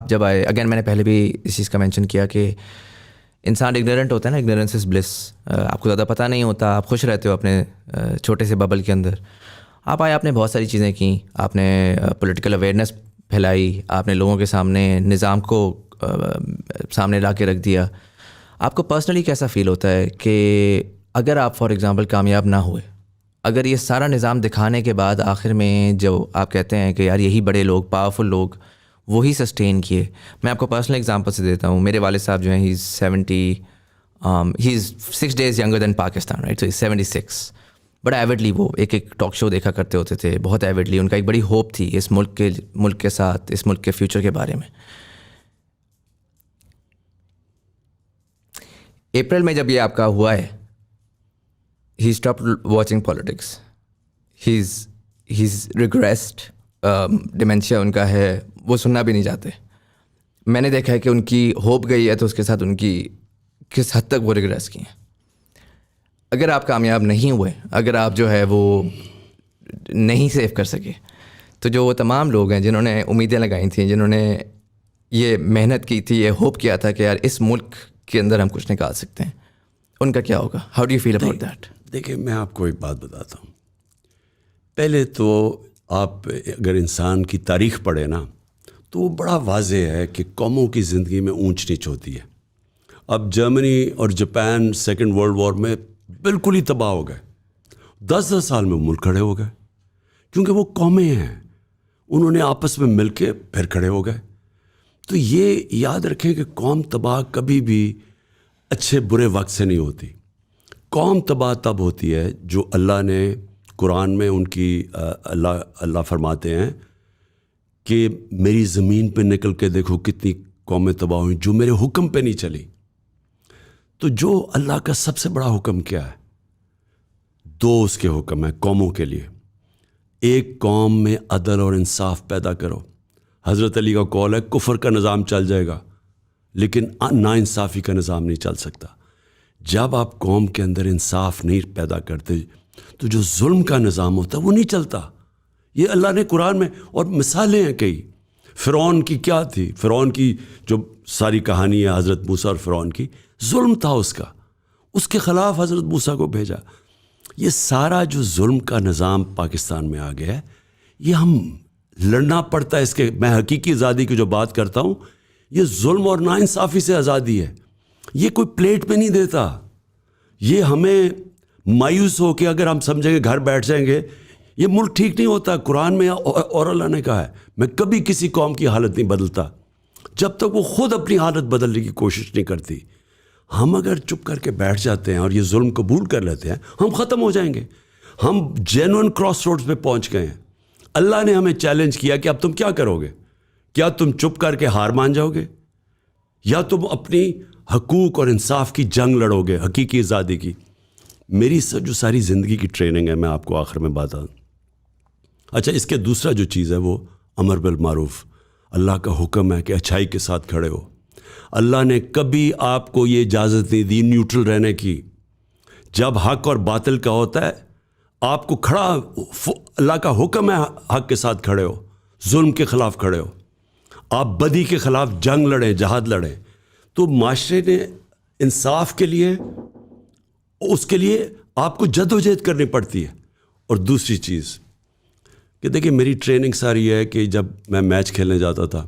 جب آئے اگین میں نے پہلے بھی اس چیز کا مینشن کیا کہ انسان اگنورنٹ ہوتا ہے نا, اگنورنس از بلس. آپ کو زیادہ پتہ نہیں ہوتا, آپ خوش رہتے ہو اپنے چھوٹے سے ببل کے اندر. آپ آئے, آپ نے بہت ساری چیزیں کیں, آپ نے پولیٹیکل اویئرنیس پھیلائی, آپ نے لوگوں کے سامنے نظام کو سامنے لا کے رکھ دیا. آپ کو پرسنلی کیسا فیل ہوتا ہے کہ اگر آپ فار ایگزامپل کامیاب نہ ہوئے, اگر یہ سارا نظام دکھانے کے بعد آخر میں جو آپ کہتے ہیں کہ یار یہی بڑے لوگ, پاورفل لوگ, وہی سسٹین کیے. میں آپ کو پرسنل ایگزامپل سے دیتا ہوں. میرے والد صاحب جو ہیں, he is 6 days younger than Pakistan, right, so is 76. بڑا ایوڈلی وہ ایک ٹاک شو دیکھا کرتے ہوتے تھے, بہت ایوڈلی. ان کا ایک بڑی ہوپ تھی اس ملک کے ساتھ, اس ملک کے فیوچر کے بارے میں. اپریل میں جب یہ آپ کا ہوا ہے, ہی اسٹاپ واچنگ پالیٹکس, ہی از ریگریسڈ, ڈیمینشیا ان کا ہے, وہ سننا بھی نہیں چاہتے. میں نے دیکھا ہے کہ ان کی ہوپ گئی ہے تو اس کے ساتھ ان کی کس حد تک وہ ریگریس کی ہیں. اگر آپ کامیاب نہیں ہوئے, اگر آپ جو ہے وہ نہیں سیو کر سکے, تو جو وہ تمام لوگ ہیں جنہوں نے امیدیں لگائی تھیں, جنہوں نے یہ محنت کی تھی, یہ ہوپ کیا تھا کہ یار اس ملک کے اندر ہم کچھ نکال سکتے ہیں, ان کا کیا ہوگا؟ How do you feel about that? دیکھیں, میں آپ کو ایک بات بتاتا ہوں. پہلے تو آپ اگر انسان کی تاریخ پڑھیں نا, تو وہ بڑا واضح ہے کہ قوموں کی زندگی میں اونچ نیچ ہوتی ہے. اب جرمنی اور جاپان سیکنڈ ورلڈ وار میں بالکل ہی تباہ ہو گئے. 10 سال میں ملک کھڑے ہو گئے, کیونکہ وہ قومیں ہیں, انہوں نے آپس میں مل کے پھر کھڑے ہو گئے. تو یہ یاد رکھیں کہ قوم تباہ کبھی بھی اچھے برے وقت سے نہیں ہوتی. قوم تباہ تب ہوتی ہے جو اللہ نے قرآن میں ان کی اللہ فرماتے ہیں کہ میری زمین پہ نکل کے دیکھو کتنی قومیں تباہ ہوئیں جو میرے حکم پہ نہیں چلی. تو جو اللہ کا سب سے بڑا حکم کیا ہے؟ 2 اس کے حکم ہیں قوموں کے لیے. ایک قوم میں عدل اور انصاف پیدا کرو. حضرت علی کا قول ہے کفر کا نظام چل جائے گا لیکن ناانصافی کا نظام نہیں چل سکتا. جب آپ قوم کے اندر انصاف نہیں پیدا کرتے تو جو ظلم کا نظام ہوتا ہے وہ نہیں چلتا. یہ اللہ نے قرآن میں, اور مثالیں ہیں کئی. فرعون کی کیا تھی؟ فرعون کی جو ساری کہانی ہے حضرت موسیٰ اور فرعون کی, ظلم تھا اس کا, اس کے خلاف حضرت موسیٰ کو بھیجا. یہ سارا جو ظلم کا نظام پاکستان میں آ گیا ہے, یہ ہم لڑنا پڑتا ہے اس کے. میں حقیقی آزادی کی جو بات کرتا ہوں, یہ ظلم اور ناانصافی سے آزادی ہے. یہ کوئی پلیٹ میں نہیں دیتا. یہ ہمیں مایوس ہو کے اگر ہم سمجھیں گے گھر بیٹھ جائیں گے, یہ ملک ٹھیک نہیں ہوتا. قرآن میں اور اللہ نے کہا ہے میں کبھی کسی قوم کی حالت نہیں بدلتا جب تک وہ خود اپنی حالت بدلنے کی کوشش نہیں کرتی. ہم اگر چپ کر کے بیٹھ جاتے ہیں اور یہ ظلم قبول کر لیتے ہیں, ہم ختم ہو جائیں گے. ہم جینوئن کراس روڈز پہ پہنچ گئے ہیں. اللہ نے ہمیں چیلنج کیا کہ اب تم کیا کرو گے؟ کیا تم چپ کر کے ہار مان جاؤ گے, یا تم اپنی حقوق اور انصاف کی جنگ لڑو گے, حقیقی آزادی کی؟ میری جو ساری زندگی کی ٹریننگ ہے, میں آپ کو آخر میں بتاؤں. اچھا, اس کے دوسرا جو چیز ہے وہ امر بالمعروف. اللہ کا حکم ہے کہ اچھائی کے ساتھ کھڑے ہو. اللہ نے کبھی آپ کو یہ اجازت نہیں دی نیوٹرل رہنے کی. جب حق اور باطل کا ہوتا ہے آپ کو کھڑا, اللہ کا حکم ہے حق کے ساتھ کھڑے ہو, ظلم کے خلاف کھڑے ہو, آپ بدی کے خلاف جنگ لڑیں, جہاد لڑیں. تو معاشرے نے انصاف کے لیے, اس کے لیے آپ کو جدوجہد کرنی پڑتی ہے. اور دوسری چیز کہ دیکھیں, میری ٹریننگ ساری ہے کہ جب میں میچ کھیلنے جاتا تھا